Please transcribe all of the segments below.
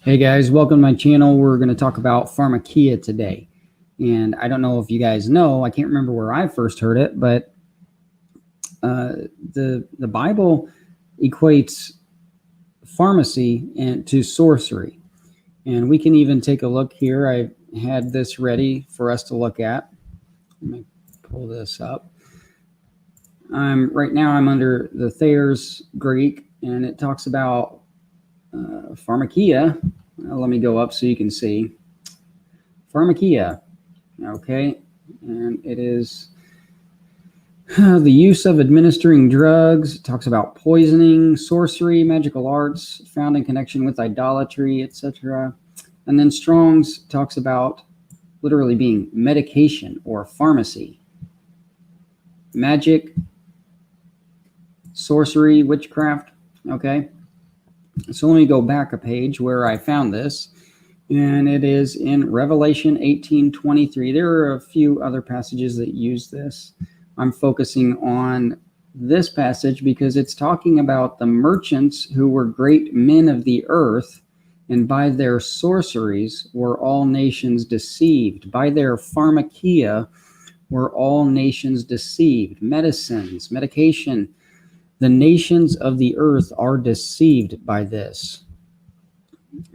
Hey guys, welcome to my channel. We're going to talk about Pharmakeia today. And I don't know if you guys know, I can't remember where I first heard it, but the Bible equates pharmacy to sorcery. And we can even take a look here. I had this ready for us to look at. Let me pull this up. Right now I'm under the Thayer's Greek, and it talks about Pharmakeia. Let me go up so you can see. Pharmakeia, okay, and it is the use of administering drugs. It talks about poisoning, sorcery, magical arts found in connection with idolatry, etc. And then Strong's talks about literally being medication or pharmacy, magic, sorcery, witchcraft, okay. So let me go back a page where I found this, and it is in Revelation 18:23. There are a few other passages that use this. I'm focusing on this passage because it's talking about the merchants who were great men of the earth, and by their sorceries were all nations deceived. By their pharmakeia were all nations deceived. Medicines, medication. The nations of the earth are deceived by this.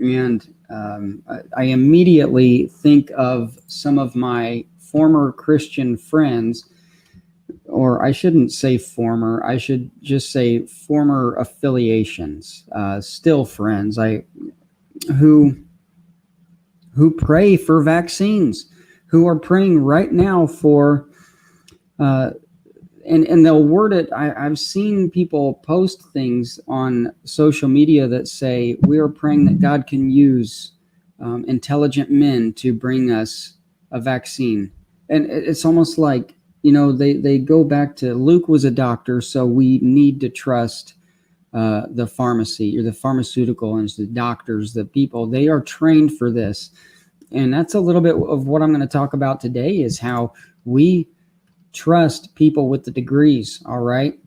And I immediately think of some of my former Christian friends, or I shouldn't say former, I should just say former affiliations, still friends, who pray for vaccines, who are praying right now for and they'll word it. I've seen people post things on social media that say, we are praying that God can use intelligent men to bring us a vaccine. And it's almost like, you know, they go back to Luke was a doctor, so we need to trust the pharmacy or the pharmaceutical and the doctors, the people. They are trained for this. And that's a little bit of what I'm going to talk about today, is how we trust people with the degrees. All right.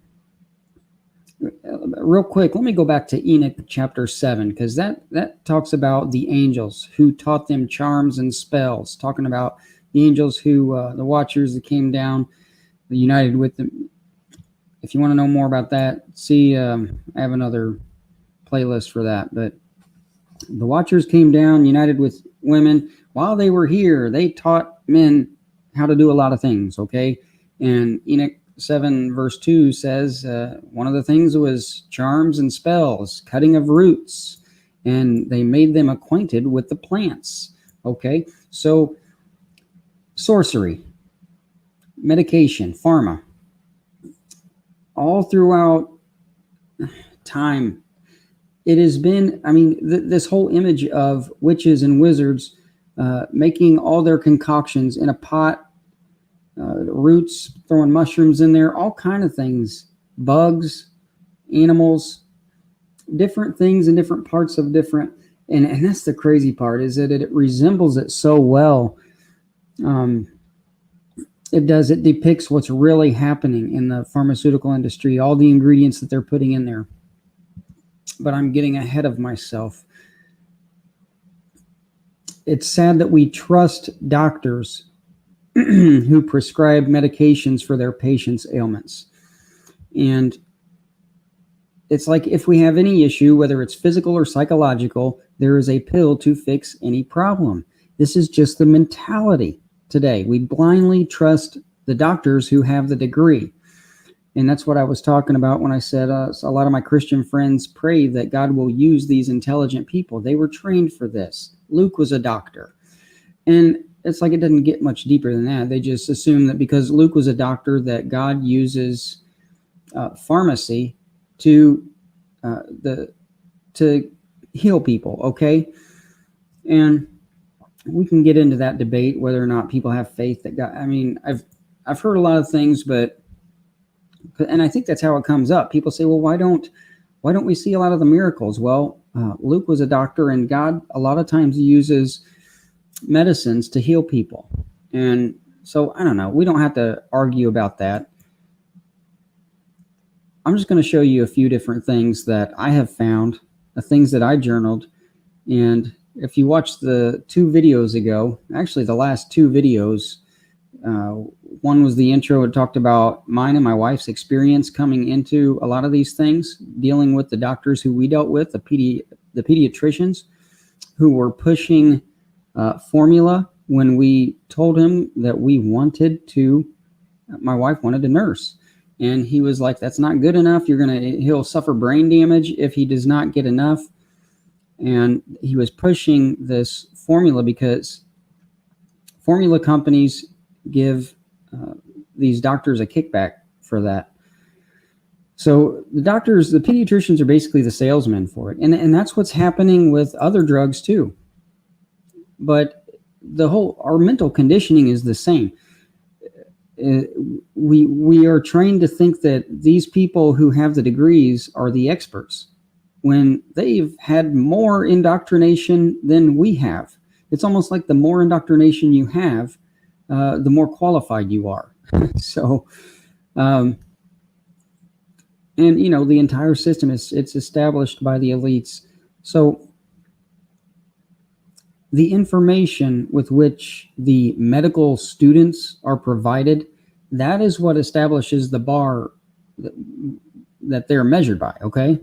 Real quick, let me go back to Enoch chapter 7, because that talks about the angels who taught them charms and spells, talking about the angels who, the watchers that came down, united with them. If you want to know more about that, see, I have another playlist for that. But the watchers came down, united with women. While they were here, they taught men how to do a lot of things, okay? And Enoch 7 verse 2 says one of the things was charms and spells, cutting of roots, and they made them acquainted with the plants. Okay, so sorcery, medication, pharma, all throughout time, it has been, I mean, this whole image of witches and wizards making all their concoctions in a pot, roots, throwing mushrooms in there, all kind of things, bugs, animals, different things in different parts of different, and that's the crazy part, is that it resembles it so well. It depicts what's really happening in the pharmaceutical industry, all the ingredients that they're putting in there. But I'm getting ahead of myself. It's sad that we trust doctors who prescribe medications for their patients' ailments. And it's like, if we have any issue, whether it's physical or psychological, there is a pill to fix any problem. This is just the mentality today. We blindly trust the doctors who have the degree. And that's what I was talking about when I said a lot of my Christian friends pray that God will use these intelligent people. They were trained for this. Luke was a doctor. And it's like, it doesn't get much deeper than that. They just assume that because Luke was a doctor, that God uses pharmacy to heal people. Okay, and we can get into that debate whether or not people have faith that God. I mean, I've heard a lot of things, and I think that's how it comes up. People say, well, why don't we see a lot of the miracles? Well, Luke was a doctor, and God a lot of times uses medicines to heal people. And so I don't know, we don't have to argue about that. I'm just going to show you a few different things that I have found, the things that I journaled, And if you watch the 2 videos ago, actually the last 2 videos, one was the intro. It talked about mine and my wife's experience coming into a lot of these things, dealing with the doctors who we dealt with, the pediatricians who were pushing formula when we told him that we wanted to. My wife wanted to nurse, and he was like, "That's not good enough. He'll suffer brain damage if he does not get enough." And he was pushing this formula because formula companies give these doctors a kickback for that. So the pediatricians are basically the salesmen for it. And that's what's happening with other drugs too. But our mental conditioning is the same. We are trained to think that these people who have the degrees are the experts when they've had more indoctrination than we have. It's almost like the more indoctrination you have, the more qualified you are. So, and the entire system it's established by the elites. So the information with which the medical students are provided, that is what establishes the bar that they're measured by, okay?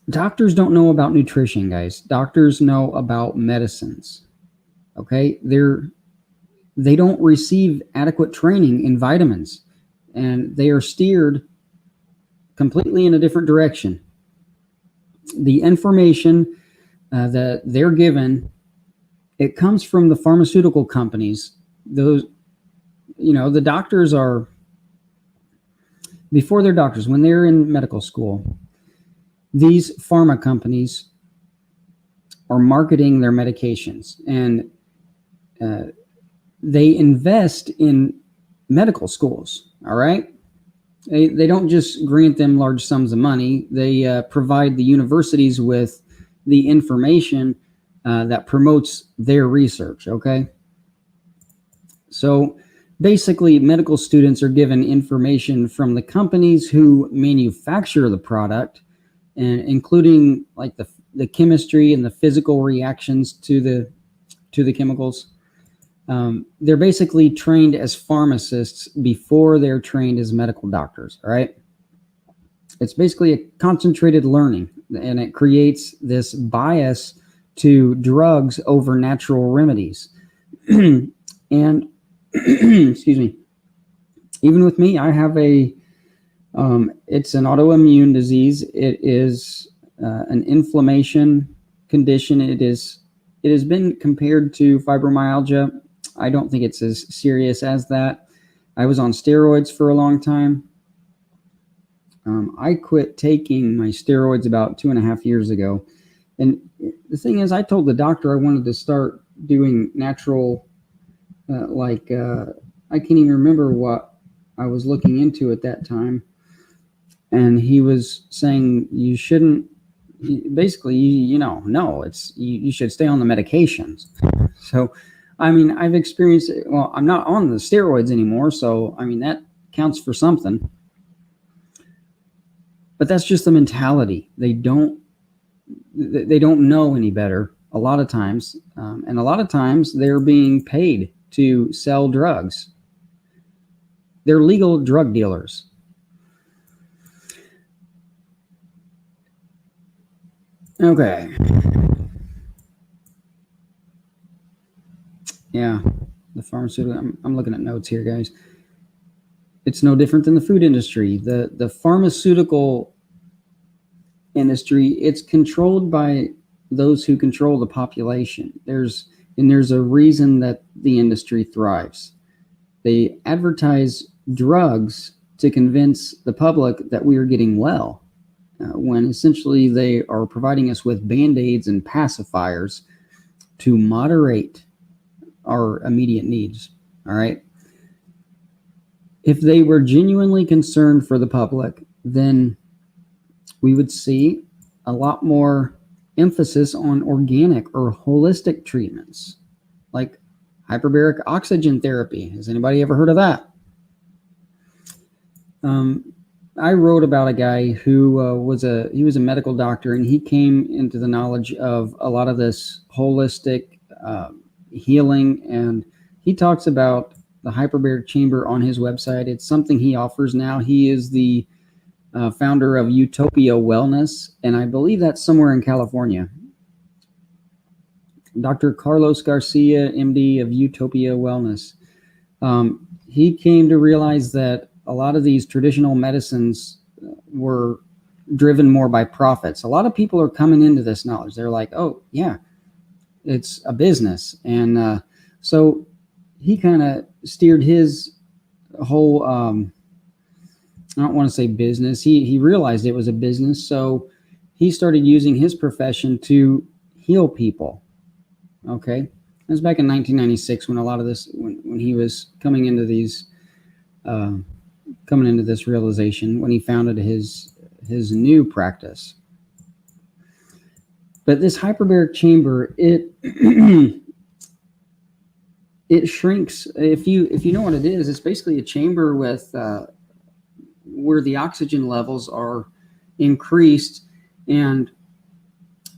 Doctors don't know about nutrition, guys. Doctors know about medicines, okay? They don't receive adequate training in vitamins, and they are steered completely in a different direction. The information that they're given, it comes from the pharmaceutical companies. Those, the doctors are, before they're doctors, when they're in medical school, these pharma companies are marketing their medications, and they invest in medical schools, all right? They don't just grant them large sums of money. They provide the universities with the information that promotes their research, okay? So basically, medical students are given information from the companies who manufacture the product, and including like the chemistry and the physical reactions to the chemicals. They're basically trained as pharmacists before they're trained as medical doctors, all right? It's basically a concentrated learning, and it creates this bias to drugs over natural remedies. And excuse me, even with me, I have it's an autoimmune disease. It is an inflammation condition. It has been compared to fibromyalgia. I don't think it's as serious as that. I was on steroids for a long time. I quit taking my steroids about 2.5 years ago. And the thing is, I told the doctor I wanted to start doing natural, I can't even remember what I was looking into at that time. And he was saying you shouldn't, basically, no, you should stay on the medications. So, I've experienced, well, I'm not on the steroids anymore, so, that counts for something. But that's just the mentality. They don't know any better a lot of times. And a lot of times they're being paid to sell drugs. They're legal drug dealers. Okay. Yeah, the pharmaceutical. I'm looking at notes here, guys. It's no different than the food industry. The pharmaceutical industry, it's controlled by those who control the population. There's a reason that the industry thrives. They advertise drugs to convince the public that we are getting well, when essentially they are providing us with Band-Aids and pacifiers to moderate our immediate needs, all right? If they were genuinely concerned for the public, then we would see a lot more emphasis on organic or holistic treatments, like hyperbaric oxygen therapy. Has anybody ever heard of that? I wrote about a guy who was a medical doctor, and he came into the knowledge of a lot of this holistic healing, and he talks about the hyperbaric chamber on his website. It's something he offers now. He is the founder of Utopia Wellness, and I believe that's somewhere in California. Dr. Carlos Garcia, MD of Utopia Wellness. He came to realize that a lot of these traditional medicines were driven more by profits. A lot of people are coming into this knowledge. They're like, oh, yeah, it's a business. And so he kind of steered his whole, I don't want to say business. He realized it was a business. So he started using his profession to heal people. Okay. It was back in 1996 when a lot of this, when he was coming into these, coming into this realization, when he founded his new practice. But this hyperbaric chamber, it it shrinks. If you know what it is, it's basically a chamber with where the oxygen levels are increased, and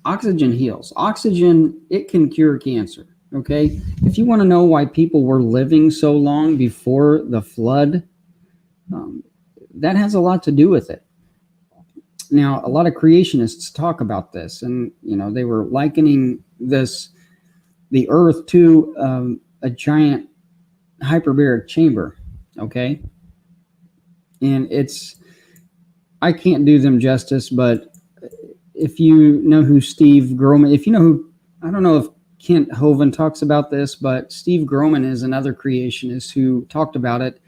oxygen heals. Oxygen, it can cure cancer. Okay, if you want to know why people were living so long before the flood, that has a lot to do with it. Now, a lot of creationists talk about this, and they were likening the Earth to a giant hyperbaric chamber. Okay, and I can't do them justice, but if you know who Steve Groman, if you know who, I don't know if Kent Hovind talks about this, but Steve Groman is another creationist who talked about it,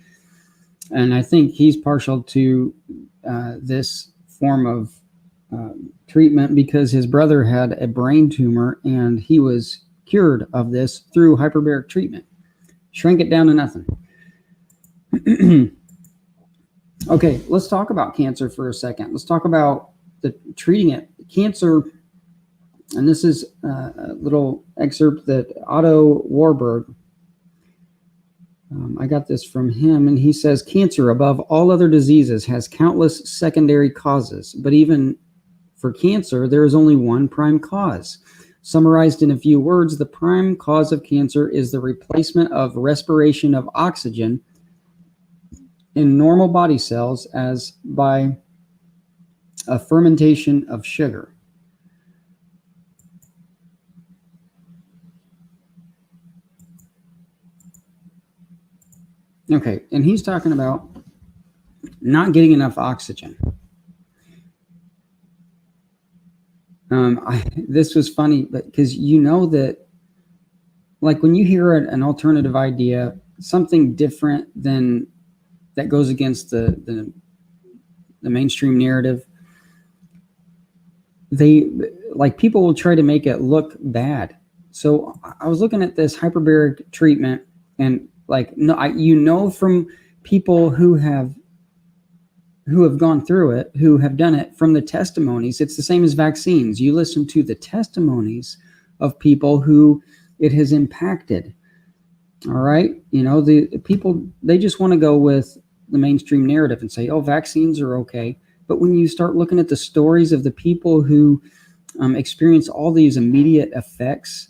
and I think he's partial to this form of treatment because his brother had a brain tumor and he was cured of this through hyperbaric treatment. Shrink it down to nothing. Okay, let's talk about cancer for a second. Let's talk about treating it. Cancer, and this is a little excerpt that Otto Warburg, I got this from him, and he says, cancer, above all other diseases, has countless secondary causes, but even for cancer, there is only one prime cause. Summarized in a few words, the prime cause of cancer is the replacement of respiration of oxygen in normal body cells as by a fermentation of sugar. Okay, and he's talking about not getting enough oxygen. This was funny, but because that, like when you hear an alternative idea, something different than that goes against the mainstream narrative, people will try to make it look bad. So I was looking at this hyperbaric treatment, and from people who have gone through it, who have done it, from the testimonies. It's the same as vaccines. You listen to the testimonies of people who it has impacted. All right. The people, they just want to go with the mainstream narrative and say, oh, vaccines are okay. But when you start looking at the stories of the people who experience all these immediate effects,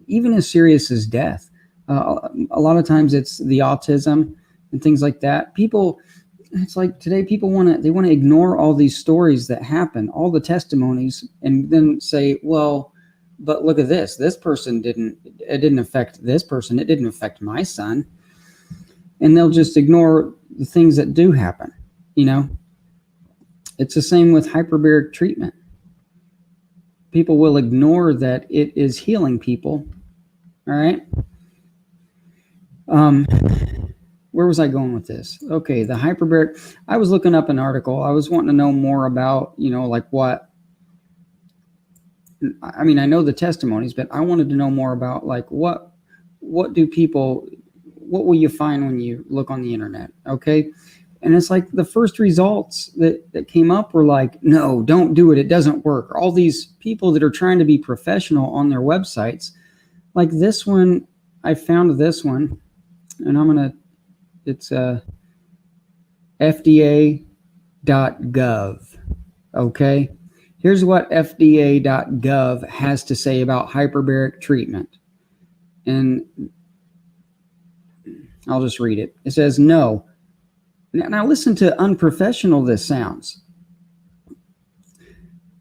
even as serious as death, a lot of times it's the autism and things like that. People, it's like today people want to ignore all these stories that happen, all the testimonies, and then say, well, but look at this. This person it didn't affect this person. It didn't affect my son. And they'll just ignore the things that do happen. It's the same with hyperbaric treatment. People will ignore that it is healing people. All right. Where was I going with this? Okay, the hyperbaric. I was looking up an article. I was wanting to know more about, what. I mean, I know the testimonies, but I wanted to know more about what do people, what will you find when you look on the internet? Okay. And it's like the first results that came up were like, no, don't do it. It doesn't work. All these people that are trying to be professional on their websites, like this one, I found this one, and it's FDA Okay, here's what FDA.gov has to say about hyperbaric treatment. And I'll just read it. It says, no. Now listen to unprofessional this sounds.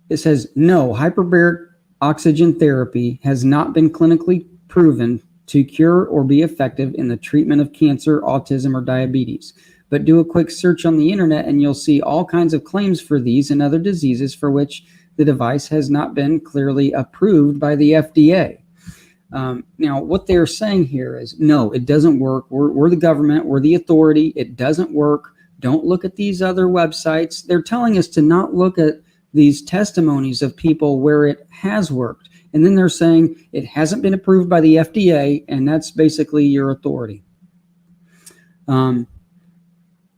It says, no, hyperbaric oxygen therapy has not been clinically proven to cure or be effective in the treatment of cancer, autism, or diabetes. But do a quick search on the internet and you'll see all kinds of claims for these and other diseases for which the device has not been clearly approved by the FDA. Now, what they're saying here is, no, it doesn't work. We're the government. We're the authority. It doesn't work. Don't look at these other websites. They're telling us to not look at these testimonies of people where it has worked. And then they're saying it hasn't been approved by the FDA, and that's basically your authority. And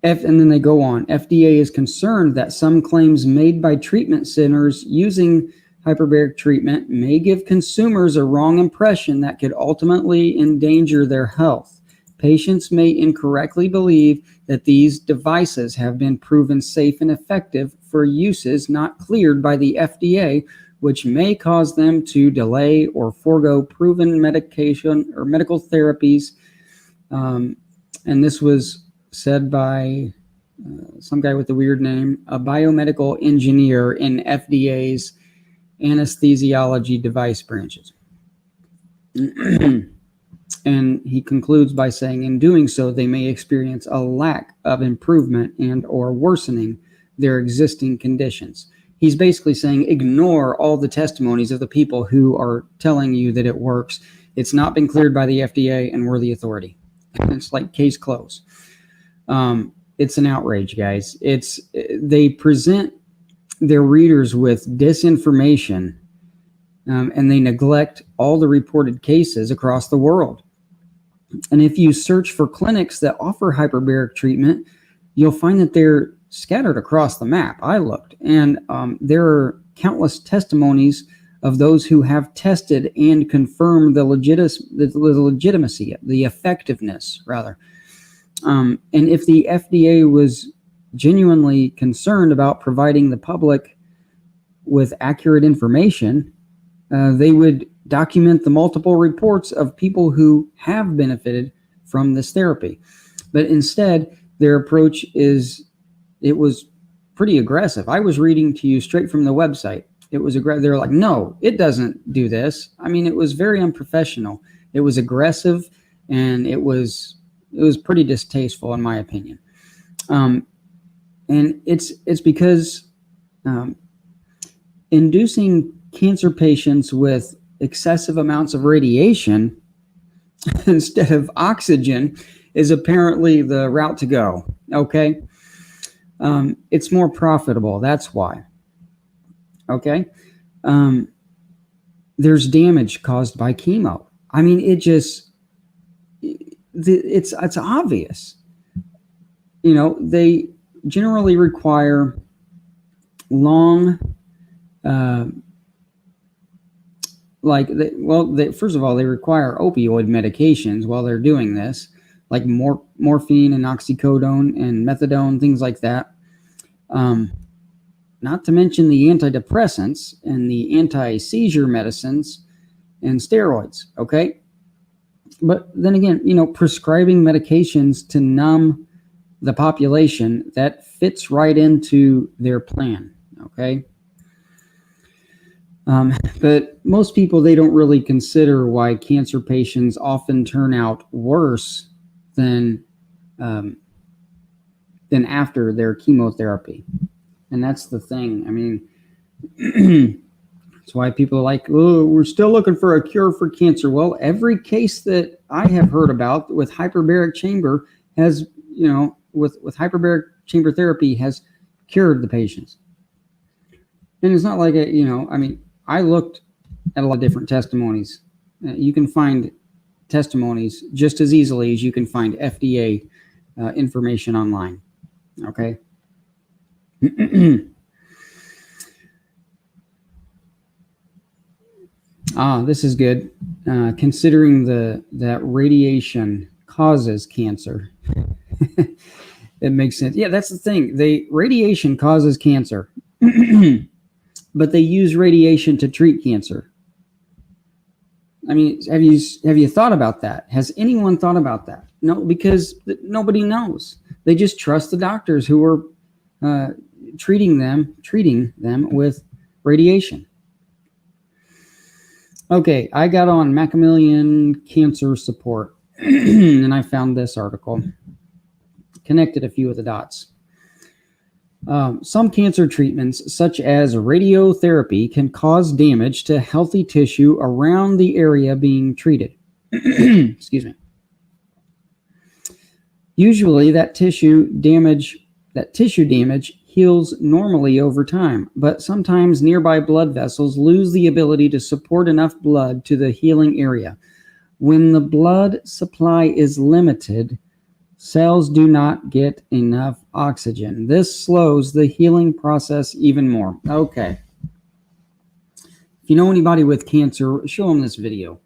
then they go on. FDA is concerned that some claims made by treatment centers using hyperbaric treatment may give consumers a wrong impression that could ultimately endanger their health. Patients may incorrectly believe that these devices have been proven safe and effective for uses not cleared by the FDA, which may cause them to delay or forego proven medication or medical therapies. And this was said by some guy with a weird name, a biomedical engineer in FDA's anesthesiology device branches. And he concludes by saying, in doing so, they may experience a lack of improvement and or worsening their existing conditions. He's basically saying, ignore all the testimonies of the people who are telling you that it works. It's not been cleared by the FDA, and we're the authority. It's like case closed. It's an outrage, guys. They present their readers with disinformation, and they neglect all the reported cases across the world. And if you search for clinics that offer hyperbaric treatment, you'll find that they're scattered across the map. I looked, and there are countless testimonies of those who have tested and confirmed the legitimacy, the effectiveness, rather. And if the FDA was genuinely concerned about providing the public with accurate information, they would document the multiple reports of people who have benefited from this therapy. But instead, their approach was pretty aggressive. I was reading to you straight from the website. It was aggressive. They're like, no, it doesn't do this. I mean, it was very unprofessional. It was aggressive, and it was pretty distasteful, in my opinion. And it's because inducing cancer patients with excessive amounts of radiation instead of oxygen is apparently the route to go. Okay. It's more profitable. That's why. Okay. There's damage caused by chemo. I mean, it's obvious. They generally require long, first of all, they require opioid medications while they're doing this, like morphine and oxycodone and methadone, things like that. Not to mention the antidepressants and the anti-seizure medicines and steroids, okay? But then again, prescribing medications to numb the population, that fits right into their plan, okay? But most people, they don't really consider why cancer patients often turn out worse than after their chemotherapy. And that's the thing. I mean, that's why people are like, oh, we're still looking for a cure for cancer. Well, every case that I have heard about with hyperbaric chamber has, with hyperbaric chamber therapy has cured the patients. And it's not like, I looked at a lot of different testimonies. You can find testimonies just as easily as you can find FDA information online. Okay. This is good. Considering that radiation causes cancer. It makes sense. Yeah, that's the thing. Radiation causes cancer, but they use radiation to treat cancer. I mean, have you thought about that? Has anyone thought about that? No, because nobody knows. They just trust the doctors who are treating them with radiation. Okay, I got on Macmillan Cancer Support, and I found this article. Connected a few of the dots. Some cancer treatments, such as radiotherapy, can cause damage to healthy tissue around the area being treated. Excuse me. Usually, that tissue damage heals normally over time, but sometimes nearby blood vessels lose the ability to support enough blood to the healing area. When the blood supply is limited, cells do not get enough oxygen. This slows the healing process even more. Okay. If you know anybody with cancer, show them this video.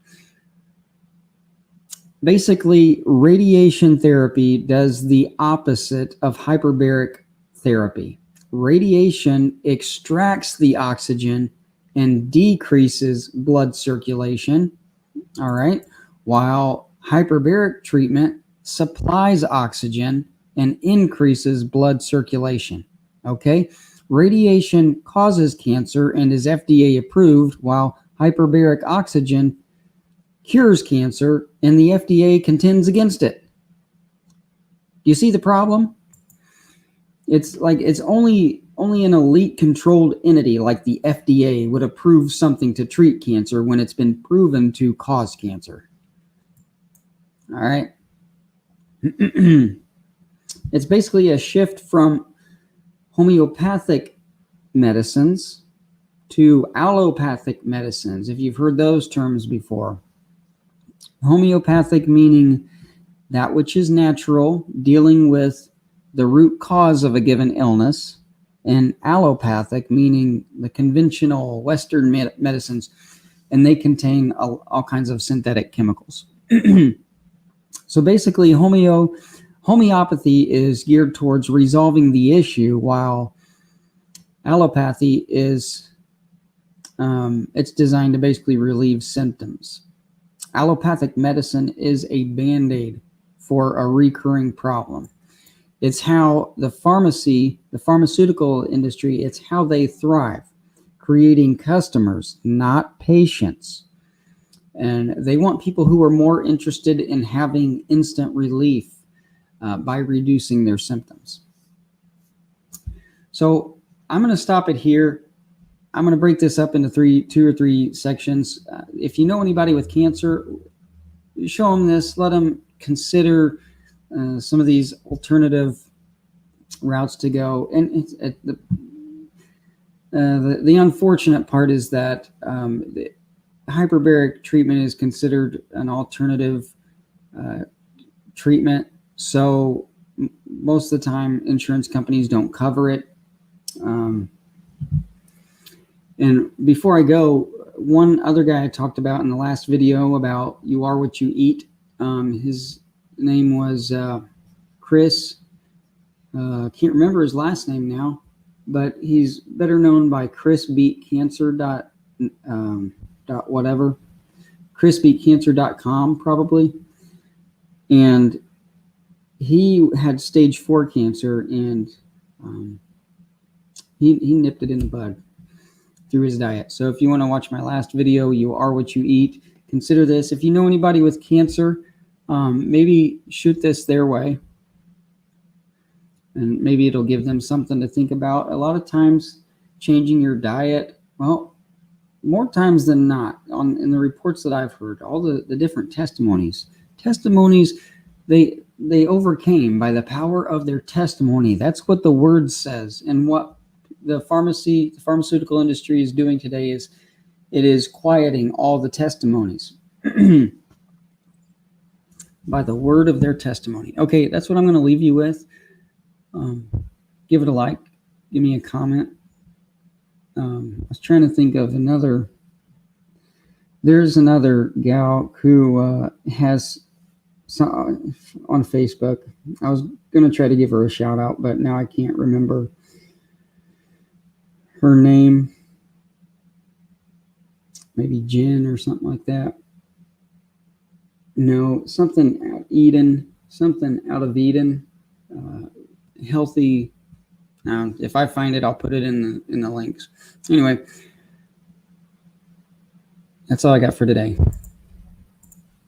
Basically, radiation therapy does the opposite of hyperbaric therapy. Radiation extracts the oxygen and decreases blood circulation, all right, while hyperbaric treatment supplies oxygen and increases blood circulation. Okay, radiation causes cancer and is FDA approved, while hyperbaric oxygen cures cancer and the FDA contends against it. Do you see the problem? It's like it's only an elite controlled entity like the FDA would approve something to treat cancer when it's been proven to cause cancer. All right. It's basically a shift from homeopathic medicines to allopathic medicines, if you've heard those terms before. Homeopathic meaning that which is natural, dealing with the root cause of a given illness, and allopathic meaning the conventional Western medicines, and they contain all kinds of synthetic chemicals. So basically, homeopathy is geared towards resolving the issue, while allopathy is it's designed to basically relieve symptoms. Allopathic medicine is a band-aid for a recurring problem. It's how the pharmaceutical industry, it's how they thrive, creating customers, not patients. And they want people who are more interested in having instant relief by reducing their symptoms. So I'm going to stop it here. I'm going to break this up into two or three sections. If you know anybody with cancer, show them this. Let them consider some of these alternative routes to go. And the unfortunate part is that the hyperbaric treatment is considered an alternative treatment. So most of the time, insurance companies don't cover it. And before I go, one other guy I talked about in the last video about you are what you eat. His name was Chris. Can't remember his last name now, but he's better known by chrisbeatcancer. Whatever, chrisbeatcancer.com probably. And he had stage 4 cancer, and he nipped it in the bud through his diet. So if you want to watch my last video, you are what you eat, consider this. If you know anybody with cancer, maybe shoot this their way, and maybe it'll give them something to think about. A lot of times changing your diet, well, more times than not, in the reports that I've heard, all the different testimonies, they overcame by the power of their testimony. That's what the word says. And what the pharmaceutical industry is doing today is it is quieting all the testimonies by the word of their testimony. Okay, that's what I'm going to leave you with. Give it a like. Give me a comment. I was trying to think of another. There's another gal who has some, on Facebook. I was going to try to give her a shout out, but now I can't remember her name. Maybe Jen or something like that. No, something out Eden, something out of Eden. Healthy. If I find it, I'll put it in the links. Anyway, that's all I got for today.